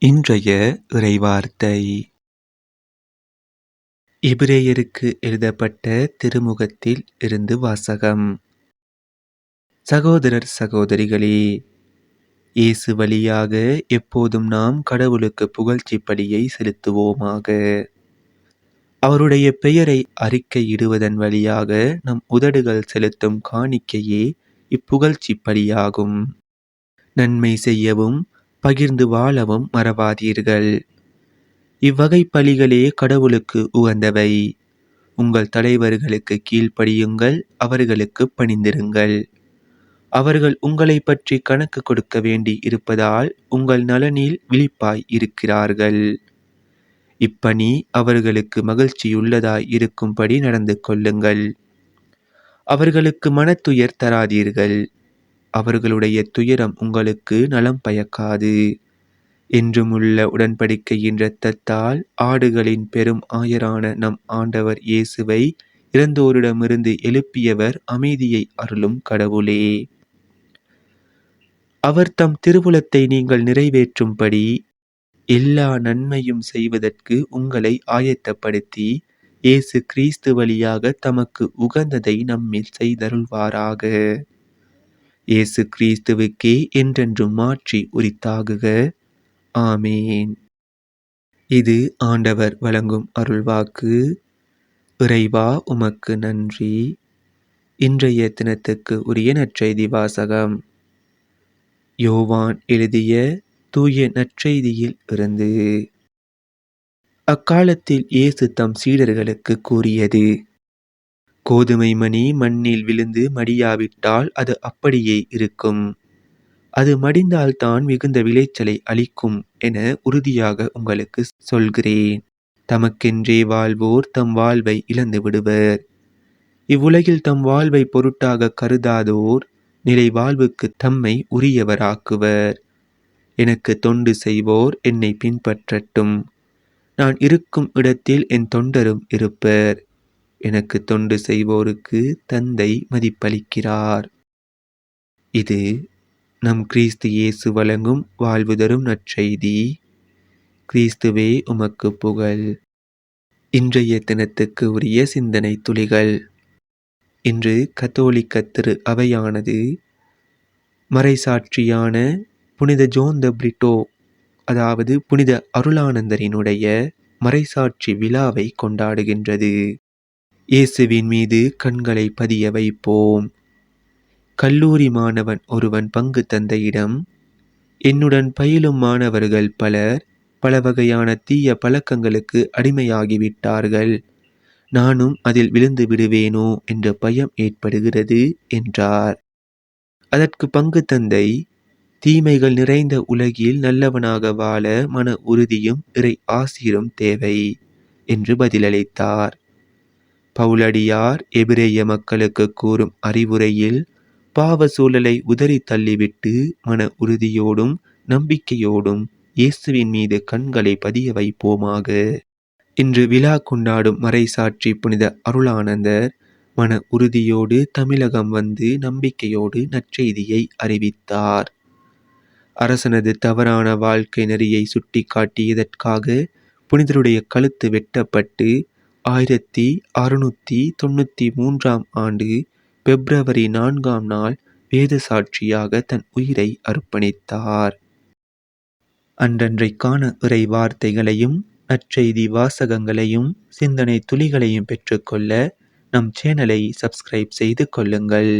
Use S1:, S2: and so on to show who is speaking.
S1: இன்றைய இறைவார்த்தை எபிரேயருக்கு எழுதப்பட்ட திருமுகத்தில் இருந்து வாசகம். சகோதரர் சகோதரிகளே, இயேசு வழியாக எப்போதும் நாம் கடவுளுக்கு புகழ்ச்சி பலியை செலுத்துவோமாக. அவருடைய பெயரை அறிக்கையிடுவதன் வழியாக நம் உதடுகள் செலுத்தும் காணிக்கையே இப்புகழ்ச்சி பலியாகும். நன்மை செய்யவும் பகிர்ந்து வாழவும் மறவாதீர்கள். இவ்வகை பலிகளே கடவுளுக்கு உகந்தவை. உங்கள் தலைவர்களுக்கு கீழ்ப்படியுங்கள், அவர்களுக்கு பணிந்திருங்கள். அவர்கள் உங்களை பற்றி கணக்கு கொடுக்க வேண்டி இருப்பதால் உங்கள் நலனில் விழிப்பாய் இருக்கிறார்கள். இப்பணி அவர்களுக்கு மகிழ்ச்சியுள்ளதாய் இருக்கும்படி நடந்து கொள்ளுங்கள். அவர்களுக்கு மனத்துயர் தராதீர்கள். அவர்களுடைய துயரம் உங்களுக்கு நலம் பயக்காது. என்றும் உள்ள உடன்படிக்கையின் இரத்தத்தால் ஆடுகளின் பெரும் ஆயரான நம் ஆண்டவர் இயேசுவை இறந்தோரிடமிருந்து எழுப்பியவர் அமைதியை அருளும் கடவுளே. அவர் தம் திருவுளத்தை நீங்கள் நிறைவேற்றும்படி எல்லா நன்மையும் செய்வதற்கு உங்களை ஆயத்தப்படுத்தி இயேசு கிறிஸ்து வழியாக தமக்கு உகந்ததை நம்மில் செய்தருள்வாராக. இயேசு கிறிஸ்துவுக்கே என்றென்றும் மாட்சி உரித்தாகுக. ஆமேன். இது ஆண்டவர் வழங்கும் அருள்வாக்கு. இறைவா உமக்கு நன்றி. இன்றைய தினத்துக்கு உரிய நற்செய்தி வாசகம். யோவான் எழுதிய தூய நற்செய்தியில் இருந்து. அக்காலத்தில் இயேசு தம் சீடர்களுக்கு கூறியது: கோதுமை மணி மண்ணில் விழுந்து மடியாவிட்டால் அது அப்படியே இருக்கும். அது மடிந்தால்தான் மிகுந்த விளைச்சலை அளிக்கும் என உறுதியாக உங்களுக்கு சொல்கிறேன். தமக்கென்றே வாழ்வோர் தம் வாழ்வை இழந்து விடுவர். இவ்வுலகில் தம் வாழ்வை பொருட்டாக கருதாதோர் நிலை வாழ்வுக்கு தம்மை உரியவராக்குவர். எனக்கு தொண்டு செய்வோர் என்னை பின்பற்றட்டும். நான் இருக்கும் இடத்தில் என் தொண்டரும் இருப்பர். எனக்கு தொண்டு செய்வோருக்கு தந்தை மதிப்பளிக்கிறார். இது நம் கிறிஸ்து இயேசு வழங்கும் வாழ்வு தரும் நற்செய்தி. கிறிஸ்துவே உமக்கு புகழ். இன்றைய தினத்துக்கு உரிய சிந்தனை துளிகள். இன்று கத்தோலிக்க திரு அவையானது மறைசாட்சியான புனித ஜோன் த பிரிட்டோ, அதாவது புனித அருளானந்தரினுடைய மறைசாட்சி விழாவை கொண்டாடுகின்றது. இயேசுவின் மீது கண்களை பதிய வைப்போம். கல்லூரி மாணவன் ஒருவன் பங்கு தந்தையிடம், என்னுடன் பயிலும் மாணவர்கள் பலர் பல வகையான தீய பழக்கங்களுக்கு அடிமையாகிவிட்டார்கள். நானும் அதில் விழுந்து விடுவேனோ என்ற பயம் ஏற்படுகிறது என்றார். அதற்கு பங்கு தந்தை, தீமைகள் நிறைந்த உலகில் நல்லவனாக வாழ மன உறுதியும் இறை ஆசிரும் தேவை என்று பதிலளித்தார். பவுலடியார் எபிரேய மக்களுக்கு கூறும் அறிவுரையில் பாவ சூழலை உதறி தள்ளிவிட்டு மன உறுதியோடும் நம்பிக்கையோடும் இயேசுவின் மீது கண்களை பதிய வைப்போமாக. இன்று விழா கொண்டாடும் மறைசாட்சி புனித அருளானந்தர் மன உறுதியோடு தமிழகம் வந்து நம்பிக்கையோடு நற்செய்தியை அறிவித்தார். அரசனது தவறான வாழ்க்கை நெறியை சுட்டி காட்டியதற்காக புனிதருடைய கழுத்து வெட்டப்பட்டு 1693 ஆண்டு பிப்ரவரி 4ஆம் நாள் வேத சாட்சியாக தன் உயிரை அர்ப்பணித்தார். அன்றன்றைக்கான இறை வார்த்தைகளையும் நற்செய்தி வாசகங்களையும் சிந்தனை துளிகளையும் பெற்றுக்கொள்ள நம் சேனலை சப்ஸ்கிரைப் செய்து கொள்ளுங்கள்.